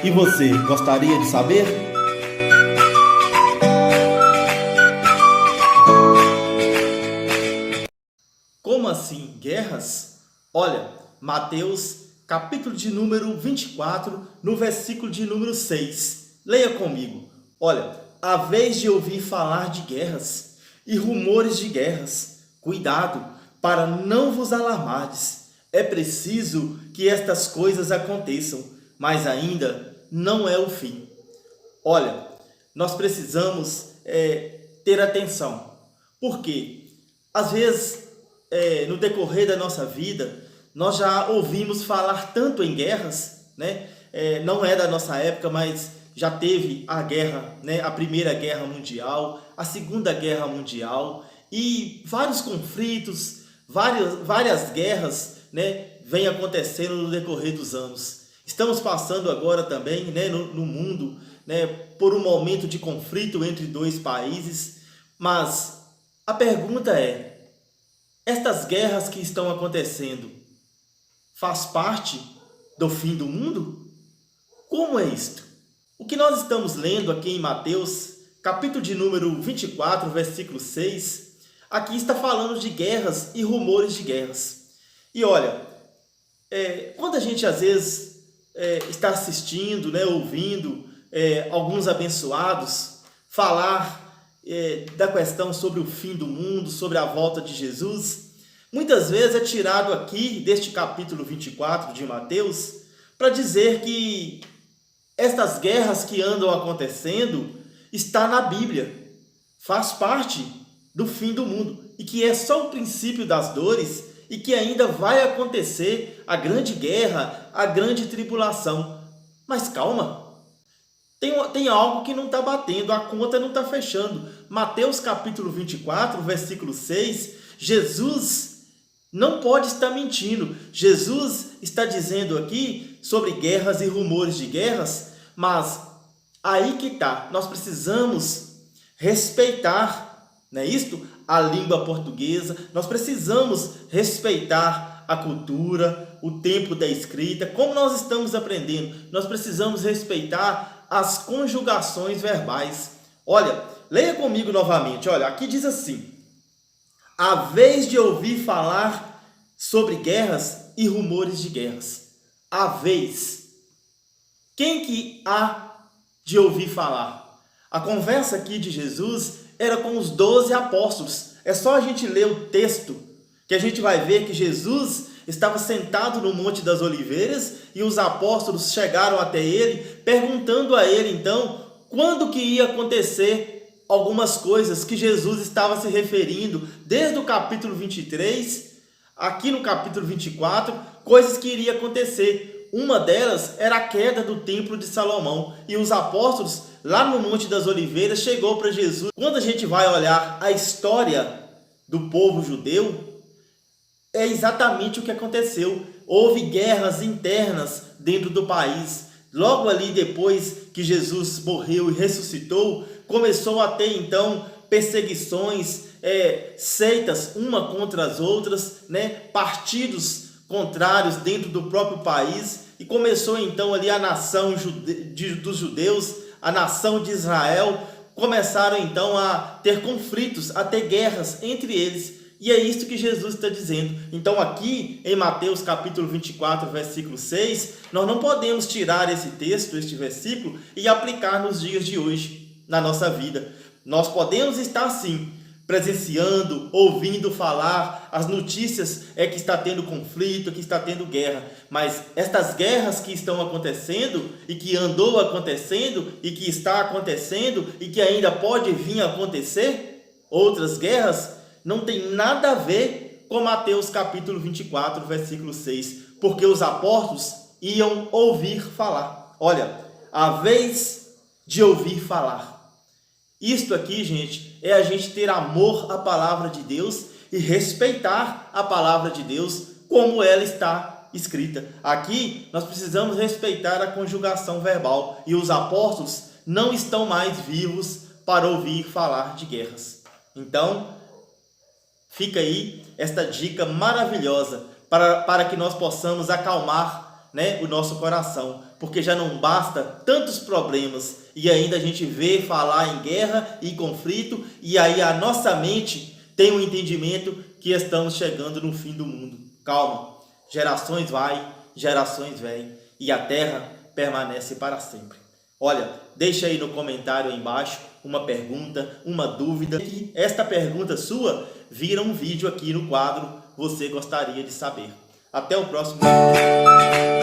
E você, gostaria de saber? Como assim, guerras? Olha, Mateus, capítulo de número 24, no versículo de número 6. Leia comigo. Olha, a vez de ouvir falar de guerras e rumores de guerras, cuidado para não vos alarmardes. É preciso que estas coisas aconteçam, mas ainda não é o fim. Olha, nós precisamos ter atenção, porque às vezes no decorrer da nossa vida nós já ouvimos falar tanto em guerras, né? Não é da nossa época, mas já teve a guerra, né? A Primeira Guerra Mundial, a Segunda Guerra Mundial e vários conflitos, várias guerras, né? Vêm acontecendo no decorrer dos anos. Estamos passando agora também, né, no mundo, né, por um momento de conflito entre dois países, mas a pergunta é: estas guerras que estão acontecendo faz parte do fim do mundo? Como é isto? O que nós estamos lendo aqui em Mateus, capítulo de número 24, versículo 6, aqui está falando de guerras e rumores de guerras. E olha, quando a gente às vezes está assistindo, né, ouvindo alguns abençoados falar da questão sobre o fim do mundo, sobre a volta de Jesus, muitas vezes é tirado aqui deste capítulo 24 de Mateus para dizer que estas guerras que andam acontecendo está na Bíblia, faz parte do fim do mundo e que é só o princípio das dores e que ainda vai acontecer a grande guerra, a grande tribulação. Mas calma, tem algo que não está batendo, a conta não está fechando. Mateus capítulo 24, versículo 6, Jesus não pode estar mentindo. Jesus está dizendo aqui sobre guerras e rumores de guerras, mas aí que está, nós precisamos respeitar, não é isto? A língua portuguesa, nós precisamos respeitar a cultura, o tempo da escrita, como nós estamos aprendendo, nós precisamos respeitar as conjugações verbais. Olha, leia comigo novamente, olha, aqui diz assim: a vez de ouvir falar sobre guerras e rumores de guerras. A vez. Quem que há de ouvir falar? A conversa aqui de Jesus era com os 12 apóstolos. É só a gente ler o texto que a gente vai ver que Jesus estava sentado no Monte das Oliveiras e os apóstolos chegaram até ele, perguntando a ele então quando que ia acontecer algumas coisas que Jesus estava se referindo desde o capítulo 23, aqui no capítulo 24, coisas que iriam acontecer. Uma delas era a queda do templo de Salomão. E os apóstolos, lá no Monte das Oliveiras, chegou para Jesus. Quando a gente vai olhar a história do povo judeu, é exatamente o que aconteceu. Houve guerras internas dentro do país. Logo ali depois que Jesus morreu e ressuscitou, começou a ter então perseguições, seitas uma contra as outras, né? Partidos contrários dentro do próprio país, e começou então ali a nação dos judeus, a nação de Israel, começaram então a ter conflitos, a ter guerras entre eles, e é isso que Jesus está dizendo. Então aqui em Mateus capítulo 24, versículo 6, nós não podemos tirar esse texto, este versículo, e aplicar nos dias de hoje, na nossa vida. Nós podemos estar sim, presenciando, ouvindo falar as notícias que está tendo conflito, que está tendo guerra, mas estas guerras que estão acontecendo e que andou acontecendo e que está acontecendo e que ainda pode vir a acontecer, outras guerras, não tem nada a ver com Mateus capítulo 24, versículo 6, porque os apóstolos iam ouvir falar. Olha, a vez de ouvir falar. Isto aqui, gente, é a gente ter amor à palavra de Deus e respeitar a palavra de Deus como ela está escrita. Aqui nós precisamos respeitar a conjugação verbal e os apóstolos não estão mais vivos para ouvir falar de guerras. Então, fica aí esta dica maravilhosa para que nós possamos acalmar né, o nosso coração, porque já não basta tantos problemas e ainda a gente vê falar em guerra e conflito, e aí a nossa mente tem um entendimento que estamos chegando no fim do mundo. Calma, gerações vai, gerações vêm e a terra permanece para sempre. Olha, deixa aí no comentário aí embaixo uma pergunta, uma dúvida, e esta pergunta sua vira um vídeo aqui no quadro Você Gostaria de Saber. Até o próximo vídeo.